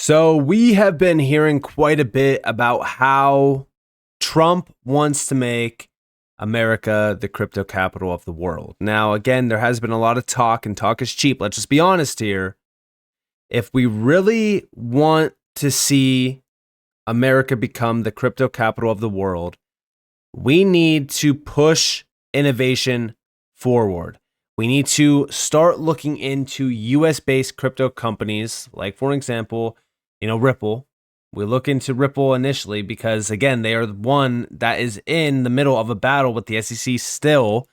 So we have been hearing quite a bit about how Trump wants to make America the crypto capital of the world. Now, again, there has been a lot of talk, and talk is cheap. Let's just be honest here. If we really want to see America become the crypto capital of the world, we need to push innovation forward. We need to start looking into US-based crypto companies, like, for example, Ripple. We look into Ripple initially because, again, they are the one that is in the middle of a battle with the SEC still,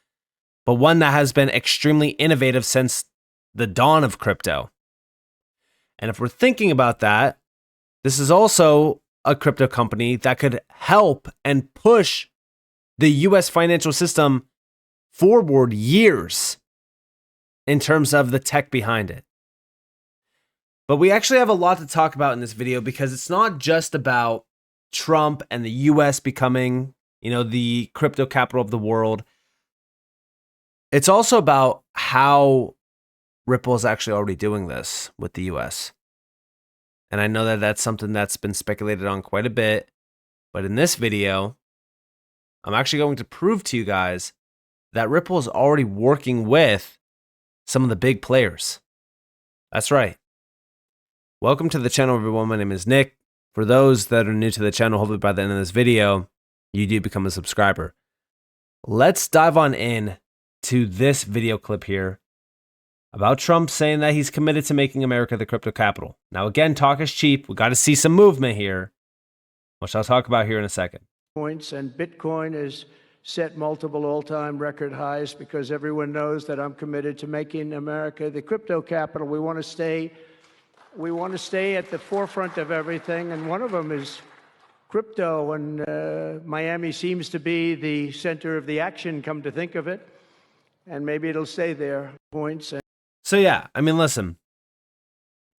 but one that has been extremely innovative since the dawn of crypto. And if we're thinking about that, this is also a crypto company that could help and push the US financial system forward years in terms of the tech behind it. But we actually have a lot to talk about in this video because it's not just about Trump and the US becoming, the crypto capital of the world. It's also about how Ripple is actually already doing this with the US. And I know that that's something that's been speculated on quite a bit, but in this video, I'm actually going to prove to you guys that Ripple is already working with some of the big players. That's right. Welcome to the channel, everyone. My name is Nick. For those that are new to the channel, hopefully by the end of this video, you do become a subscriber. Let's dive on in to this video clip here about Trump saying that he's committed to making America the crypto capital. Now, again, talk is cheap. We got to see some movement here, which I'll talk about here in a second. Points, and Bitcoin has set multiple all-time record highs because everyone knows that I'm committed to making America the crypto capital. We want to stay at the forefront of everything, and one of them is crypto, and Miami seems to be the center of the action, come to think of it, and maybe it'll stay there. So yeah, listen,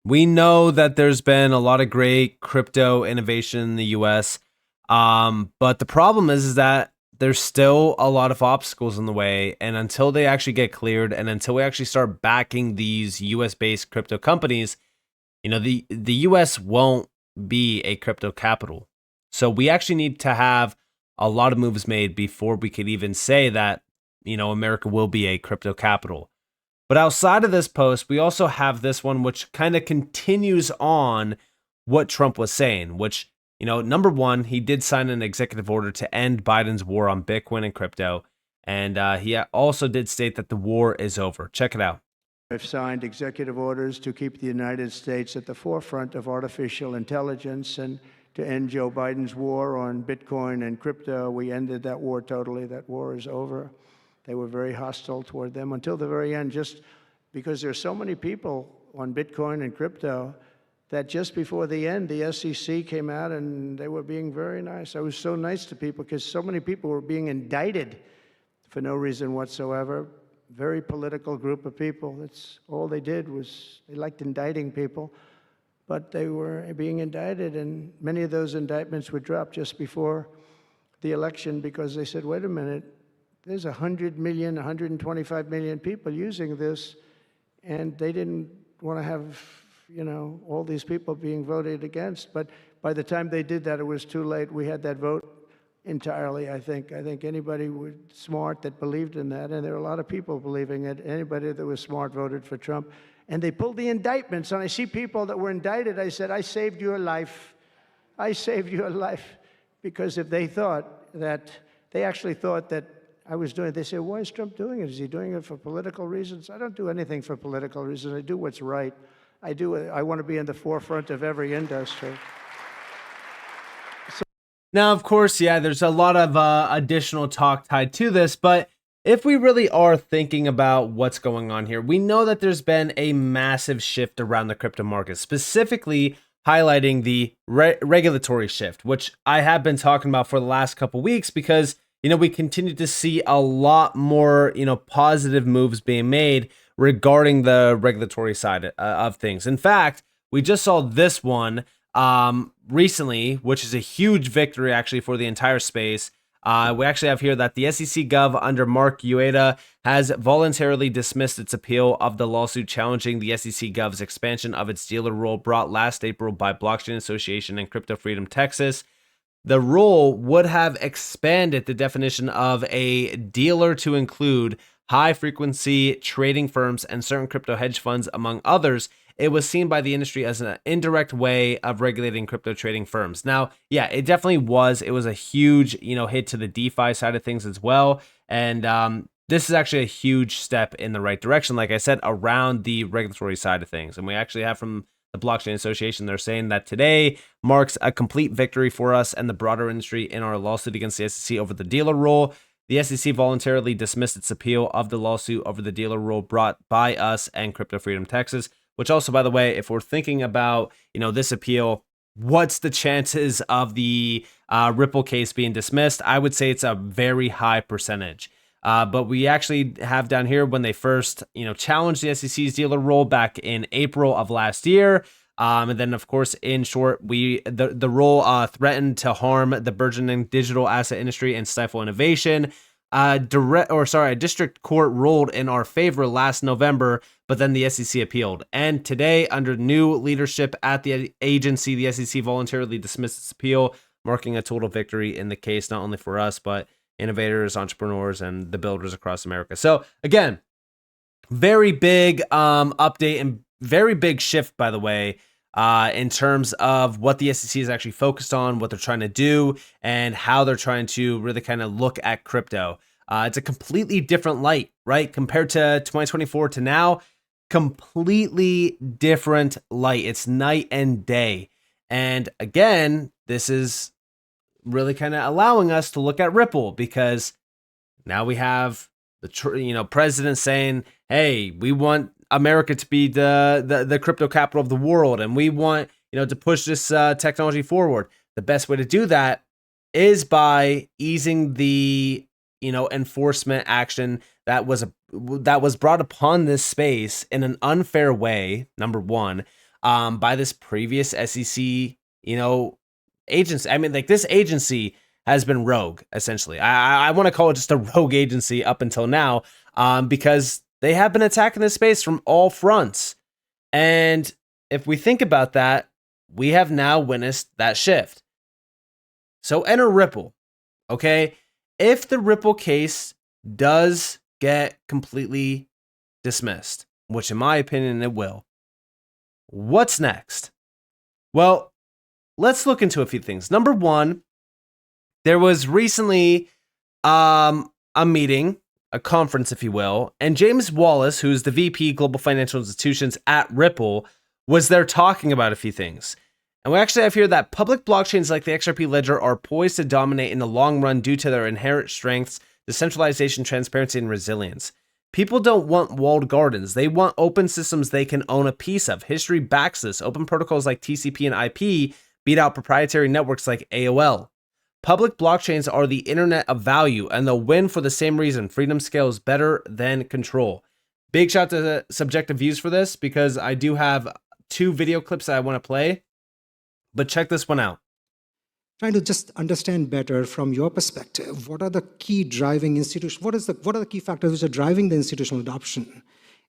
we know that there's been a lot of great crypto innovation in the US, but the problem is that there's still a lot of obstacles in the way, and until they actually get cleared, and until we actually start backing these US-based crypto companies, the US won't be a crypto capital. So we actually need to have a lot of moves made before we could even say that, America will be a crypto capital. But outside of this post, we also have this one, which kind of continues on what Trump was saying, which, number one, he did sign an executive order to end Biden's war on Bitcoin and crypto. And he also did state that the war is over. Check it out. I've signed executive orders to keep the United States at the forefront of artificial intelligence and to end Joe Biden's war on Bitcoin and crypto. We ended that war totally. That war is over. They were very hostile toward them until the very end, just because there's so many people on Bitcoin and crypto that just before the end, the SEC came out and they were being very nice. I was so nice to people because so many people were being indicted for no reason whatsoever. Very political group of people. That's all they did was they liked indicting people, but they were being indicted, and many of those indictments were dropped just before the election because they said, wait a minute, there's 100 million, 125 million people using this, and they didn't want to have, all these people being voted against. But by the time they did that, it was too late. We had that vote entirely, I think. I think anybody smart that believed in that, and there are a lot of people believing it, anybody that was smart voted for Trump. And they pulled the indictments, and I see people that were indicted. I said, I saved your life. I saved your life. Because if they actually thought that I was doing it, they said, why is Trump doing it? Is he doing it for political reasons? I don't do anything for political reasons. I do what's right. I want to be in the forefront of every industry. Now, of course, yeah, there's a lot of additional talk tied to this, but if we really are thinking about what's going on here, we know that there's been a massive shift around the crypto market, specifically highlighting the regulatory shift, which I have been talking about for the last couple weeks because, we continue to see a lot more, positive moves being made regarding the regulatory side of things. In fact, we just saw this one recently, which is a huge victory actually for the entire space. We actually have here that the SEC Gov under Mark Ueda has voluntarily dismissed its appeal of the lawsuit challenging the SEC Gov's expansion of its dealer rule brought last April by Blockchain Association and Crypto Freedom Texas. The rule would have expanded the definition of a dealer to include high-frequency trading firms and certain crypto hedge funds, among others. It was seen by the industry as an indirect way of regulating crypto trading firms. Now, yeah, it definitely was. It was a huge, hit to the DeFi side of things as well. And this is actually a huge step in the right direction, like I said, around the regulatory side of things. And we actually have from the Blockchain Association, they're saying that today marks a complete victory for us and the broader industry in our lawsuit against the SEC over the dealer rule. The SEC voluntarily dismissed its appeal of the lawsuit over the dealer rule brought by us and Crypto Freedom Texas, which also, by the way, if we're thinking about, this appeal, what's the chances of the Ripple case being dismissed? I would say it's a very high percentage. But we actually have down here when they first, challenged the SEC's dealer rule back in April of last year. And then, of course, in short, the rule threatened to harm the burgeoning digital asset industry and stifle innovation. A district court ruled in our favor last November, but then the SEC appealed. And today, under new leadership at the agency, the SEC voluntarily dismissed its appeal, marking a total victory in the case, not only for us, but innovators, entrepreneurs, and the builders across America. So again, very big update and very big shift, by the way, in terms of what the SEC is actually focused on, what they're trying to do, and how they're trying to really kind of look at crypto. It's a completely different light, right? Compared to 2024 to now, completely different light. It's night and day. And again, this is really kind of allowing us to look at Ripple, because now we have the president saying, hey, we want America to be the crypto capital of the world, and we want to push this technology forward. The best way to do that is by easing the enforcement action that was brought upon this space in an unfair way, number one, by this previous SEC agency. I mean, like, this agency has been rogue, essentially. I want to call it just a rogue agency up until now, because they have been attacking this space from all fronts. And if we think about that, we have now witnessed that shift. So enter Ripple, okay? If the Ripple case does get completely dismissed, which in my opinion it will, what's next? Well, let's look into a few things. Number one, there was recently a meeting, a conference, if you will, and James Wallace, who's the VP Global Financial Institutions at Ripple, was there talking about a few things. And we actually have here that public blockchains like the XRP ledger are poised to dominate in the long run due to their inherent strengths, decentralization, transparency, and resilience. People don't want walled gardens. They want open systems they can own a piece of. History backs this. Open protocols like TCP and IP beat out proprietary networks like AOL. Public blockchains are the internet of value, and they'll win for the same reason. Freedom scales better than control. Big shout to the subjective views for this, because I do have 2 video clips that I want to play, but check this one out. Trying to just understand better from your perspective, what are the key driving institutions? What are the key factors which are driving the institutional adoption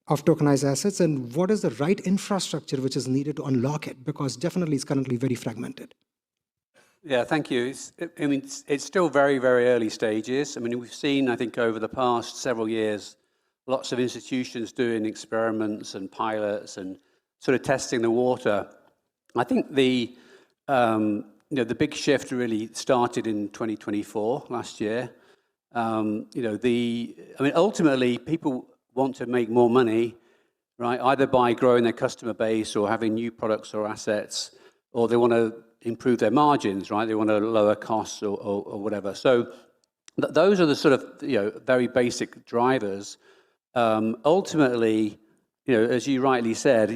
of tokenized assets, and what is the right infrastructure which is needed to unlock it? Because definitely it's currently very fragmented. Yeah, thank you. It's still very, very early stages. I mean, we've seen, I think, over the past several years, lots of institutions doing experiments and pilots and sort of testing the water. I think the big shift really started in 2024, last year. Ultimately, people want to make more money, right? Either by growing their customer base or having new products or assets, or they want to improve their margins, right? They want to lower costs or whatever. So those are the sort of very basic drivers. Ultimately, as you rightly said,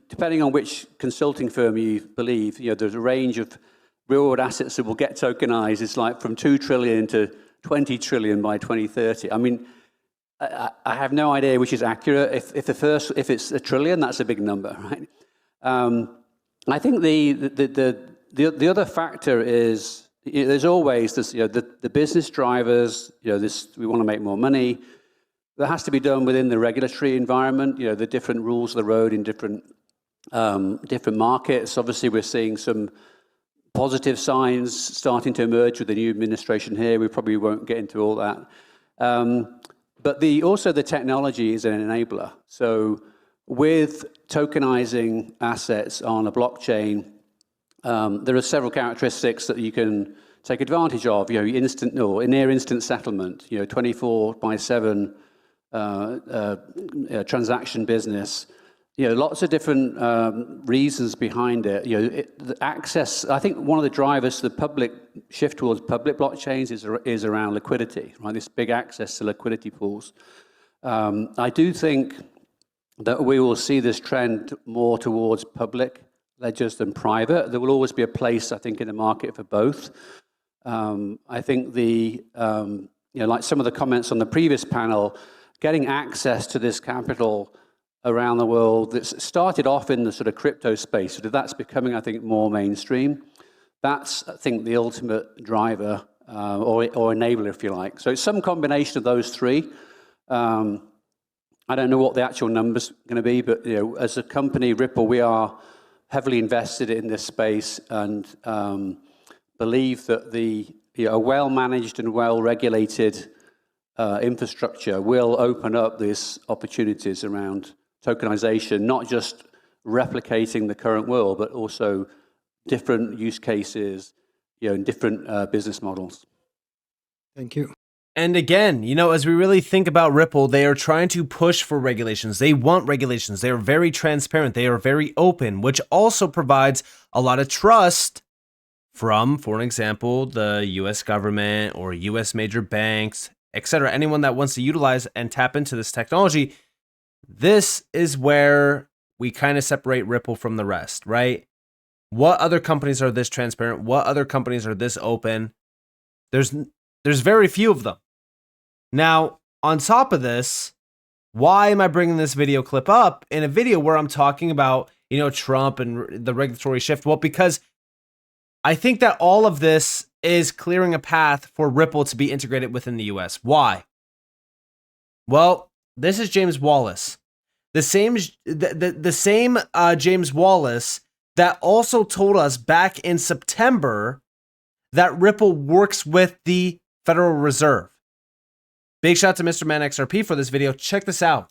depending on which consulting firm you believe, there's a range of real-world assets that will get tokenized. It's like from 2 trillion to 20 trillion by 2030. I mean, I have no idea which is accurate. If it's a trillion, that's a big number, right? I think the other factor is there's always this, the business drivers, we want to make more money. That has to be done within the regulatory environment, the different rules of the road in different markets. Obviously, we're seeing some positive signs starting to emerge with the new administration here. We probably won't get into all that. But also the technology is an enabler. So with tokenizing assets on a blockchain, there are several characteristics that you can take advantage of. Instant or near instant settlement, 24/7 transaction business. Lots of different reasons behind it. The access. I think one of the drivers to the public shift towards public blockchains is around liquidity, right? This big access to liquidity pools. I do think that we will see this trend more towards public ledgers than private. There will always be a place, I think, in the market for both. I think like some of the comments on the previous panel, getting access to this capital around the world that started off in the sort of crypto space, so that's becoming, I think, more mainstream. That's, I think, the ultimate driver or enabler, if you like. So it's some combination of those three. I don't know what the actual number's going to be, but as a company, Ripple, we are heavily invested in this space and believe that a well-managed and well-regulated infrastructure will open up these opportunities around tokenization, not just replicating the current world, but also different use cases, and different business models. Thank you. And again, as we really think about Ripple, they are trying to push for regulations. They want regulations. They are very transparent. They are very open, which also provides a lot of trust from, for an example, the US government or US major banks, etc. Anyone that wants to utilize and tap into this technology. This is where we kind of separate Ripple from the rest, right? What other companies are this transparent? What other companies are this open? There's very few of them. Now, on top of this, why am I bringing this video clip up in a video where I'm talking about, Trump and the regulatory shift? Well, because I think that all of this is clearing a path for Ripple to be integrated within the US. Why? Well, this is James Wallace. The same James Wallace that also told us back in September that Ripple works with the Federal Reserve. Big shout out to Mr. Man XRP for this video. Check this out.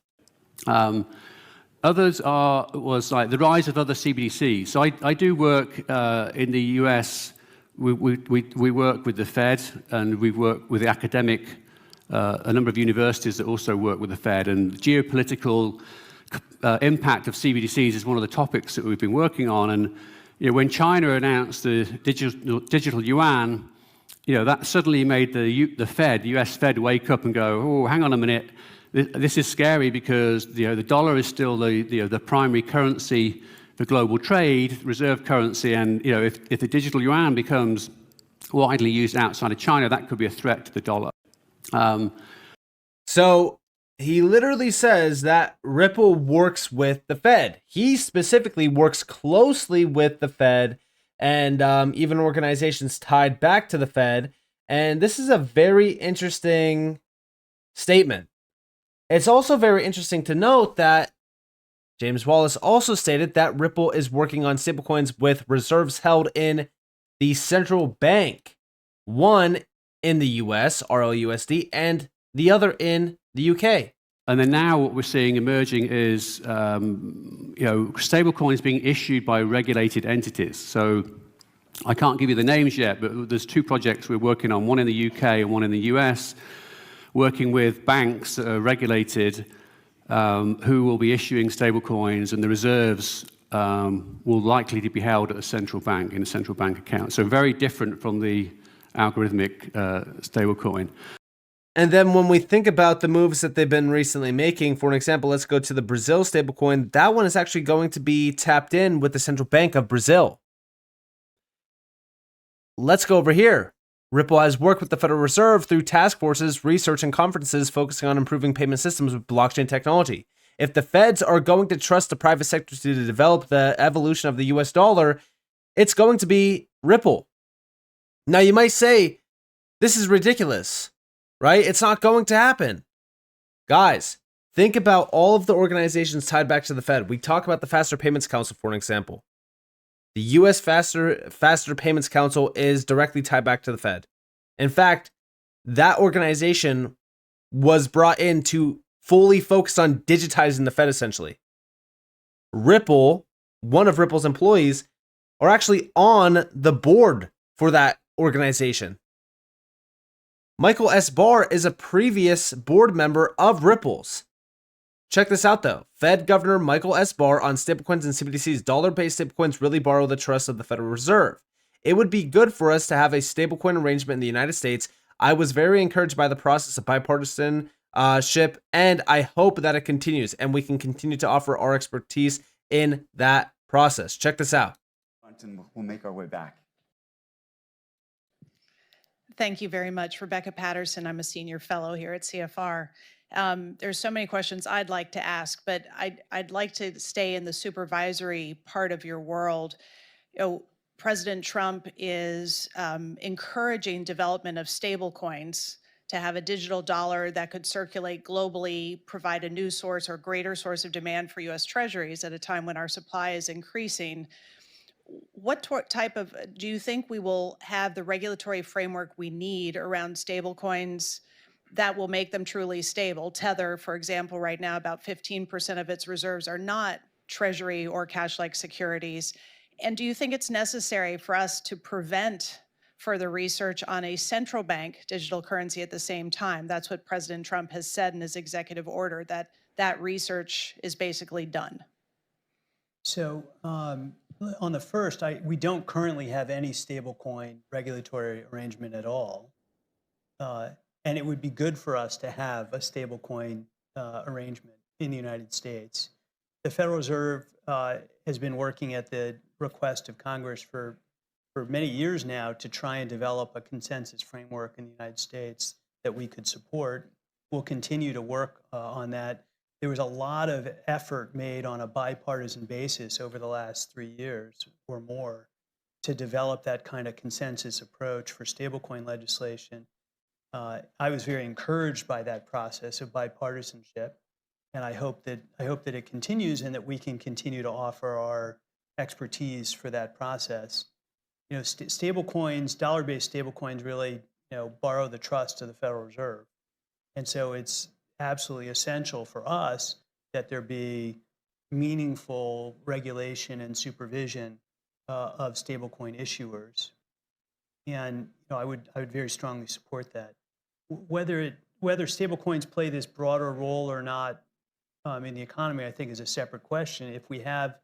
Others was like the rise of other CBDCs. So I do work in the US. We work with the Fed, and we work with the academic, a number of universities that also work with the Fed. And the geopolitical impact of CBDCs is one of the topics that we've been working on. And when China announced the digital yuan, that suddenly made the Fed, the US Fed, wake up and go, oh, hang on a minute. This is scary because the dollar is still the primary currency for global trade, reserve currency, and if the digital yuan becomes widely used outside of China, that could be a threat to the dollar. So he literally says that Ripple works with the Fed. He specifically works closely with the Fed and even organizations tied back to the Fed. And this is a very interesting statement. It's also very interesting to note that James Wallace also stated that Ripple is working on stablecoins with reserves held in the central bank, one in the US, RLUSD, and the other in the UK. And then now what we're seeing emerging is stablecoins being issued by regulated entities. So I can't give you the names yet, but there's two projects we're working on, one in the UK and one in the US, working with banks that are regulated who will be issuing stablecoins, and the reserves will likely to be held at a central bank in a central bank account. So very different from the algorithmic stablecoin. And then when we think about the moves that they've been recently making, for an example, let's go to the Brazil stablecoin. That one is actually going to be tapped in with the Central Bank of Brazil. Let's go over here. Ripple has worked with the Federal Reserve through task forces, research, and conferences focusing on improving payment systems with blockchain technology. If the feds are going to trust the private sector to develop the evolution of the US dollar, it's going to be Ripple. Now, you might say, this is ridiculous, right? It's not going to happen. Guys, think about all of the organizations tied back to the Fed. We talk about the Faster Payments Council, for an example. The U.S. Faster Payments Council is directly tied back to the Fed. In fact, that organization was brought in to fully focus on digitizing the Fed, essentially. Ripple, one of Ripple's employees, are actually on the board for that organization. Michael S. Barr is a previous board member of Ripple's. Check this out, though. Fed Governor Michael S. Barr on stablecoins and CBDCs. Dollar-based stablecoins really borrow the trust of the Federal Reserve. It would be good for us to have a stablecoin arrangement in the United States. I was very encouraged by the process of bipartisanship, and I hope that it continues and we can continue to offer our expertise in that process. Check this out. We'll make our way back. Thank you very much. Rebecca Patterson. I'm a senior fellow here at CFR. There's so many questions I'd like to ask, but I'd like to stay in the supervisory part of your world. President Trump is encouraging development of stablecoins to have a digital dollar that could circulate globally, provide a new source or greater source of demand for U.S. treasuries at a time when our supply is increasing. What type of, do you think we will have the regulatory framework we need around stablecoins that will make them truly stable? Tether, for example, right now about 15% of its reserves are not treasury or cash-like securities. And do you think it's necessary for us to prevent further research on a central bank digital currency at the same time? That's what President Trump has said in his executive order, that that research is basically done. So on the first, we don't currently have any stablecoin regulatory arrangement at all. And it would be good for us to have a stablecoin arrangement in the United States. The Federal Reserve has been working at the request of Congress for many years now to try and develop a consensus framework in the United States that we could support. We'll continue to work on that. There was a lot of effort made on a bipartisan basis over the last 3 years or more to develop that kind of consensus approach for stablecoin legislation. I was very encouraged by that process of bipartisanship, and I hope that it continues and that we can continue to offer our expertise for that process. You know, stablecoins, dollar-based stablecoins, really, borrow the trust of the Federal Reserve, and so it's absolutely essential for us that there be meaningful regulation and supervision of stablecoin issuers, and I would very strongly support that. Whether stablecoins play this broader role or not in the economy, I think, is a separate question. If we have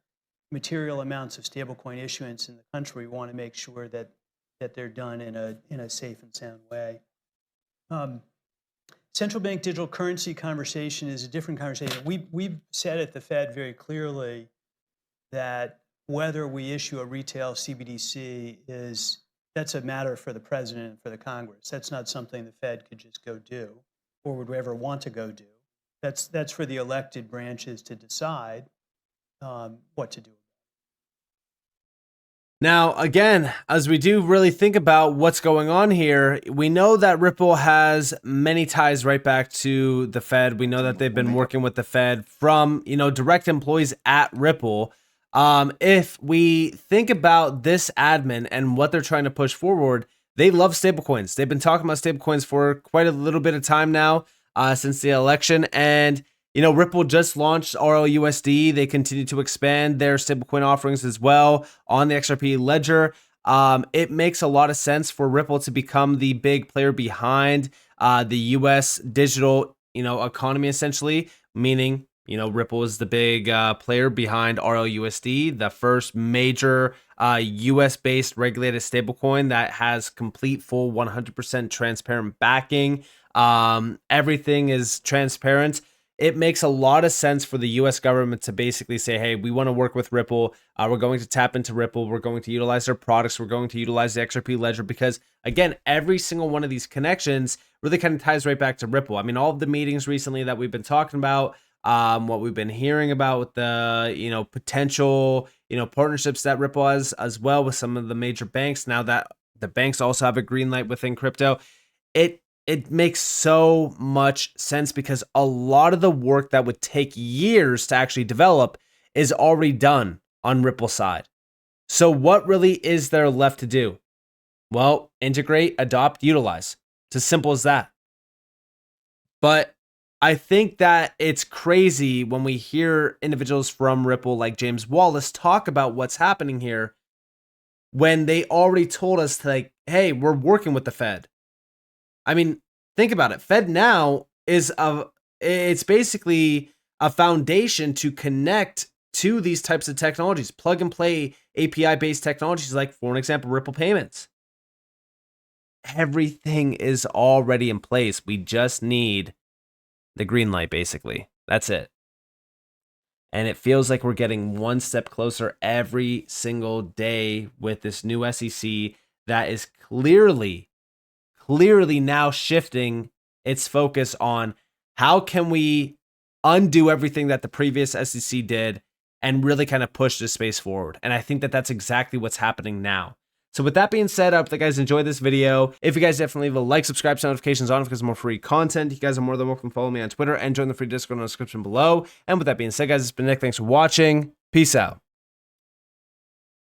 material amounts of stablecoin issuance in the country, we want to make sure that they're done in a safe and sound way. Central bank digital currency conversation is a different conversation. We've said at the Fed very clearly that whether we issue a retail CBDC that's a matter for the president and for the Congress. That's not something the Fed could just go do or would ever want to go do. That's for the elected branches to decide what to do. Now, again, as we do really think about what's going on here, we know that Ripple has many ties right back to the Fed. We know that they've been working with the Fed from, direct employees at Ripple. If we think about this admin and what they're trying to push forward, they love stablecoins. They've been talking about stablecoins for quite a little bit of time now, since the election. And, Ripple just launched RLUSD. They continue to expand their stablecoin offerings as well on the XRP ledger. It makes a lot of sense for Ripple to become the big player behind the US digital, economy, essentially, meaning Ripple is the big player behind RLUSD, the first major US-based regulated stablecoin that has complete, full, 100% transparent backing. Everything is transparent. It makes a lot of sense for the US government to basically say, hey, we want to work with Ripple. We're going to tap into Ripple. We're going to utilize their products. We're going to utilize the XRP ledger because, again, every single one of these connections really kind of ties right back to Ripple. I mean, all of the meetings recently that we've been talking about, what we've been hearing about with the, potential, partnerships that Ripple has as well with some of the major banks now that The banks also have a green light within crypto. It makes so much sense because a lot of the work that would take years to actually develop is already done on Ripple's side. So what really is there left to do? Well, integrate, adopt, utilize. It's as simple as that. But I think that it's crazy when we hear individuals from Ripple like James Wallace talk about what's happening here when they already told us, like, hey, we're working with the Fed. I mean, think about it. FedNow it's basically a foundation to connect to these types of technologies, plug and play API-based technologies like, for an example, Ripple payments. Everything is already in place. We just need the green light, basically. That's it. And it feels like we're getting one step closer every single day with this new SEC that is clearly now shifting its focus on how can we undo everything that the previous SEC did and really kind of push this space forward. And I think that that's exactly what's happening now. So with that being said, I hope that you guys enjoyed this video. If you guys definitely leave a like, subscribe, turn notifications on because more free content. You guys are more than welcome to follow me on Twitter and join the free Discord in the description below. And with that being said, guys, it's been Nick. Thanks for watching. Peace out.